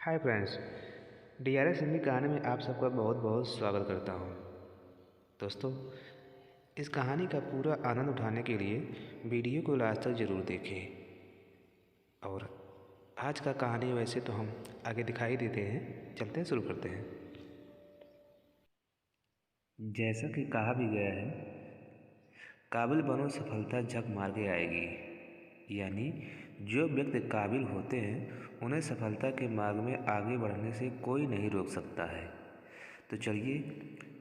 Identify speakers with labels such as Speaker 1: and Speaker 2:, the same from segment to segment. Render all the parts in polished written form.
Speaker 1: Hi friends, DRS Hindi कहानी में आप सबका बहुत बहुत स्वागत करता हूँ। दोस्तों, इस कहानी का पूरा आनंद उठाने के लिए वीडियो को लास्ट तक ज़रूर देखें। और आज का कहानी वैसे तो हम आगे दिखाई देते हैं, चलते हैं शुरू करते हैं। जैसा कि कहा भी गया है, काबिल बनो सफलता झक मार के आएगी। यानी जो व्यक्ति काबिल होते हैं उन्हें सफलता के मार्ग में आगे बढ़ने से कोई नहीं रोक सकता है। तो चलिए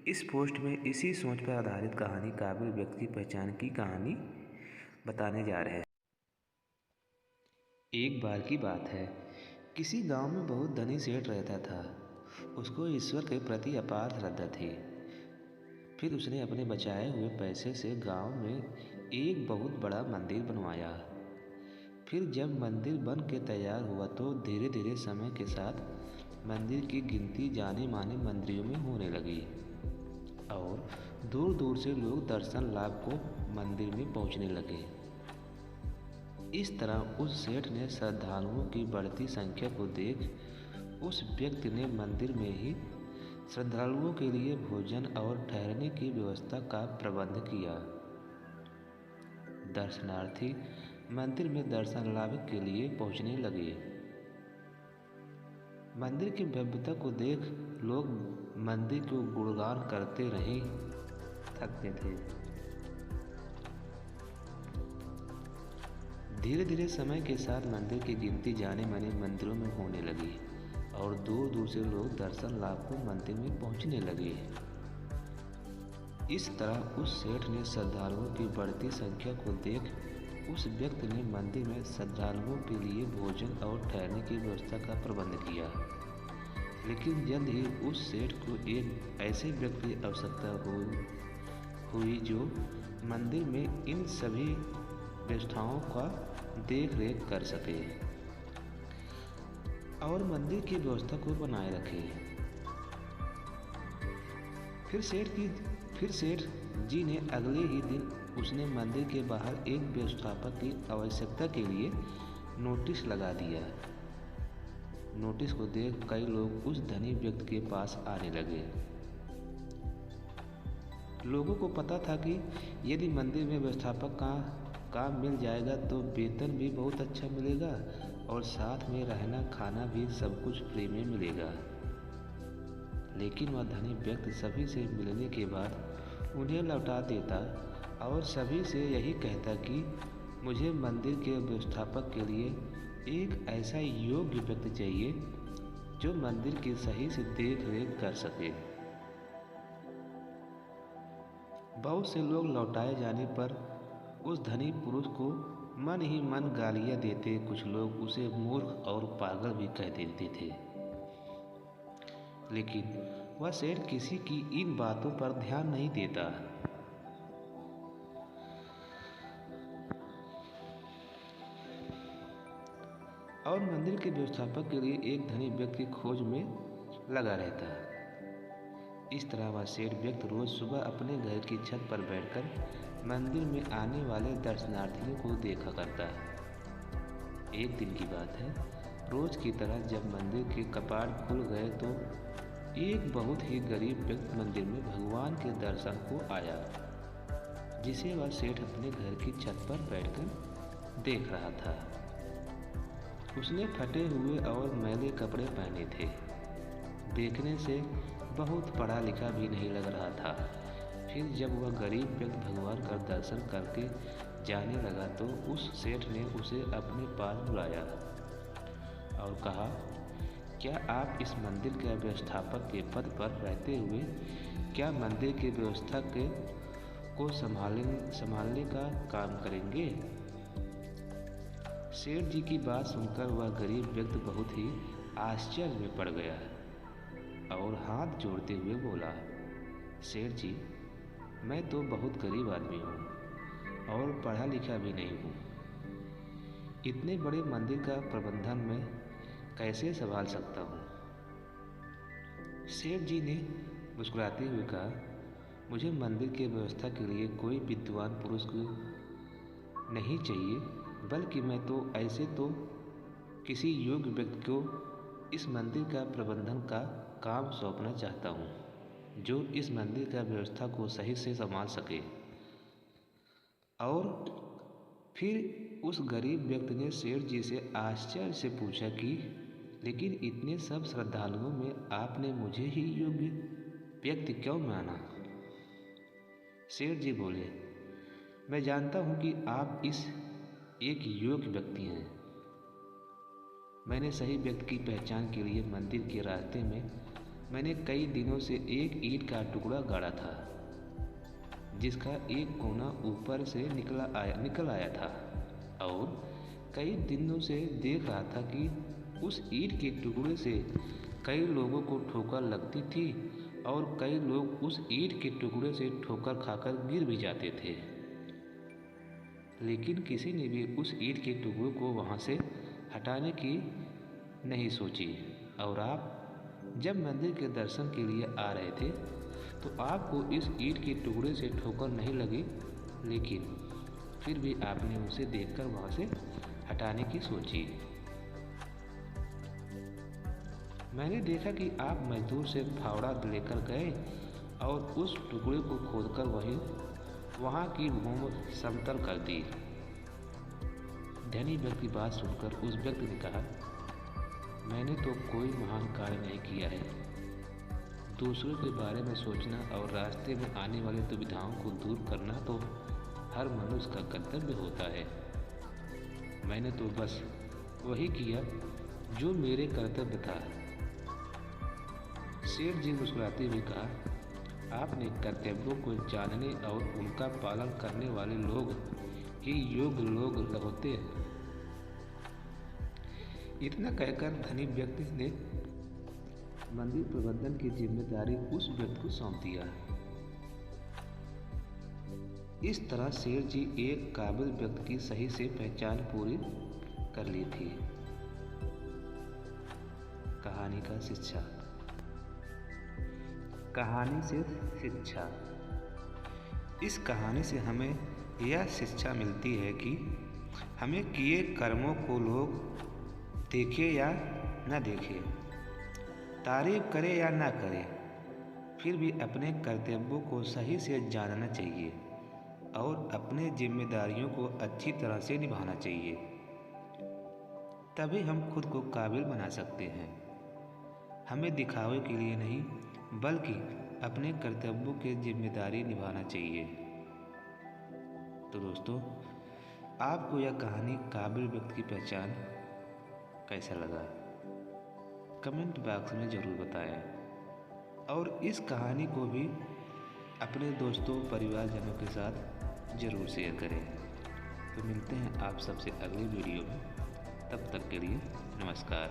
Speaker 1: इस पोस्ट में इसी सोच पर आधारित कहानी काबिल व्यक्ति की पहचान की कहानी बताने जा रहे हैं। एक बार की बात है, किसी गांव में बहुत धनी सेठ रहता था। उसको ईश्वर के प्रति अपार श्रद्धा थी। फिर उसने अपने बचाए हुए पैसे से गांव में एक बहुत बड़ा मंदिर बनवाया। फिर जब मंदिर बन के तैयार हुआ तो धीरे धीरे समय के साथ मंदिर की गिनती जाने माने मंदिरों में होने लगी और दूर दूर से लोग दर्शन लाभ को मंदिर में पहुंचने लगे। इस तरह उस सेठ ने श्रद्धालुओं की बढ़ती संख्या को देख उस व्यक्ति ने मंदिर में ही श्रद्धालुओं के लिए भोजन और ठहरने की व्यवस्था का प्रबंध किया। दर्शनार्थी मंदिर में दर्शन लाभ के लिए पहुंचने लगे। मंदिर की भव्यता को देख लोग मंदिर को गुणगान करते रहे थकते थे। धीरे धीरे समय के साथ मंदिर की गिनती जाने माने मंदिरों में होने लगी और दूर दूर से लोग दर्शन लाभ को मंदिर में पहुंचने लगे। इस तरह उस सेठ ने श्रद्धालुओं की बढ़ती संख्या को देख उस व्यक्ति ने मंदिर में श्रद्धालुओं के लिए भोजन और ठहरने की व्यवस्था का प्रबंध किया। लेकिन जल्द ही उस सेठ को एक ऐसे व्यक्ति की आवश्यकता हुई जो मंदिर में इन सभी व्यवस्थाओं का देख रेख कर सके और मंदिर की व्यवस्था को बनाए रखे। फिर सेठ जी ने अगले ही दिन उसने मंदिर के बाहर एक व्यवस्थापक की आवश्यकता के लिए नोटिस लगा दिया। नोटिस को देख कई लोग उस धनी व्यक्ति के पास आने लगे। लोगों को पता था कि यदि मंदिर में व्यवस्थापक का काम मिल जाएगा तो वेतन भी बहुत अच्छा मिलेगा और साथ में रहना खाना भी सब कुछ फ्री में मिलेगा। लेकिन वह धनी व्यक्ति सभी से मिलने के बाद उन्हें लौटा देता और सभी से यही कहता कि मुझे मंदिर के व्यवस्थापक के लिए एक ऐसा योग्य व्यक्ति चाहिए जो मंदिर की सही से देख रेख कर सके। बहुत से लोग लौटाए जाने पर उस धनी पुरुष को मन ही मन गालियां देते, कुछ लोग उसे मूर्ख और पागल भी कह देते थे। लेकिन वह सेठ किसी की इन बातों पर ध्यान नहीं देता। और मंदिर के व्यवस्थापक के लिए एक धनी व्यक्ति की खोज में लगा रहता। इस तरह वह सेठ व्यक्ति रोज सुबह अपने घर की छत पर बैठकर मंदिर में आने वाले दर्शनार्थियों को देखा करता। एक दिन की बात है, रोज की तरह जब मंदिर के कपाट खुल गए तो एक बहुत ही गरीब व्यक्ति मंदिर में भगवान के दर्शन को आया, जिसे वह सेठ अपने घर की छत पर बैठकर देख रहा था। उसने फटे हुए और मैले कपड़े पहने थे। देखने से बहुत पढ़ा लिखा भी नहीं लग रहा था। फिर जब वह गरीब व्यक्ति भगवान का दर्शन करके जाने लगा तो उस सेठ ने उसे अपने पास बुलाया और कहा, क्या आप इस मंदिर के व्यवस्थापक के पद पर रहते हुए क्या मंदिर की व्यवस्था को संभालने का काम करेंगे? सेठ जी की बात सुनकर वह गरीब व्यक्ति बहुत ही आश्चर्य में पड़ गया और हाथ जोड़ते हुए बोला, सेठ जी, मैं तो बहुत गरीब आदमी हूँ और पढ़ा लिखा भी नहीं हूँ। इतने बड़े मंदिर का प्रबंधन मैं कैसे संभाल सकता हूँ? सेठ जी ने मुस्कुराते हुए कहा, मुझे मंदिर की व्यवस्था के लिए कोई विद्वान पुरुष नहीं चाहिए, बल्कि मैं तो ऐसे तो किसी योग्य व्यक्ति को इस मंदिर का प्रबंधन का काम सौंपना चाहता हूँ, जो इस मंदिर का व्यवस्था को सही से संभाल सके। और फिर उस गरीब व्यक्ति ने सेठ जी से आश्चर्य से पूछा कि लेकिन इतने सब श्रद्धालुओं में आपने मुझे ही योग्य व्यक्ति क्यों माना? सेठ जी बोले, मैं जानता हूँ कि आप इस एक योग्य व्यक्ति हैं। मैंने सही व्यक्ति की पहचान के लिए मंदिर के रास्ते में मैंने कई दिनों से एक ईंट का टुकड़ा गाड़ा था, जिसका एक कोना ऊपर से निकल आया था, और कई दिनों से देख रहा था कि उस ईंट के टुकड़े से कई लोगों को ठोकर लगती थी और कई लोग उस ईंट के टुकड़े से ठोकर खाकर गिर भी जाते थे, लेकिन किसी ने भी उस ईंट के टुकड़े को वहाँ से हटाने की नहीं सोची। और आप जब मंदिर के दर्शन के लिए आ रहे थे तो आपको इस ईंट के टुकड़े से ठोकर नहीं लगी, लेकिन फिर भी आपने उसे देखकर वहाँ से हटाने की सोची। मैंने देखा कि आप मजदूर से फावड़ा लेकर गए और उस टुकड़े को खोदकर वहाँ की भूमि समतल कर दी। धनी व्यक्ति की बात सुनकर उस व्यक्ति ने कहा, मैंने तो कोई महान कार्य नहीं किया है। दूसरों के बारे में सोचना और रास्ते में आने वाली दुविधाओं को दूर करना तो हर मनुष्य का कर्तव्य होता है। मैंने तो बस वही किया जो मेरे कर्तव्य था। सेठ जी मुस्कुराते हुए कहा, आपने कर्तव्यों को जानने और उनका पालन करने वाले लोग ही योग्य लोग होते हैं। इतना कहकर धनी व्यक्ति ने मंदिर प्रबंधन की जिम्मेदारी उस व्यक्ति को सौंप दिया। इस तरह सेठ जी एक काबिल व्यक्ति की सही से पहचान पूरी कर ली थी। कहानी का शिक्षा। कहानी से शिक्षा। इस कहानी से हमें यह शिक्षा मिलती है कि हमें किए कर्मों को लोग देखे या न देखे, तारीफ करे या ना करे, फिर भी अपने कर्तव्यों को सही से जानना चाहिए और अपने जिम्मेदारियों को अच्छी तरह से निभाना चाहिए। तभी हम खुद को काबिल बना सकते हैं। हमें दिखावे के लिए नहीं, बल्कि अपने कर्तव्यों की जिम्मेदारी निभाना चाहिए। तो दोस्तों, आपको यह कहानी काबिल व्यक्ति की पहचान कैसा लगा? कमेंट बॉक्स में ज़रूर बताएं और इस कहानी को भी अपने दोस्तों परिवारजनों के साथ ज़रूर शेयर करें। तो मिलते हैं आप सबसे अगली वीडियो में। तब तक के लिए नमस्कार।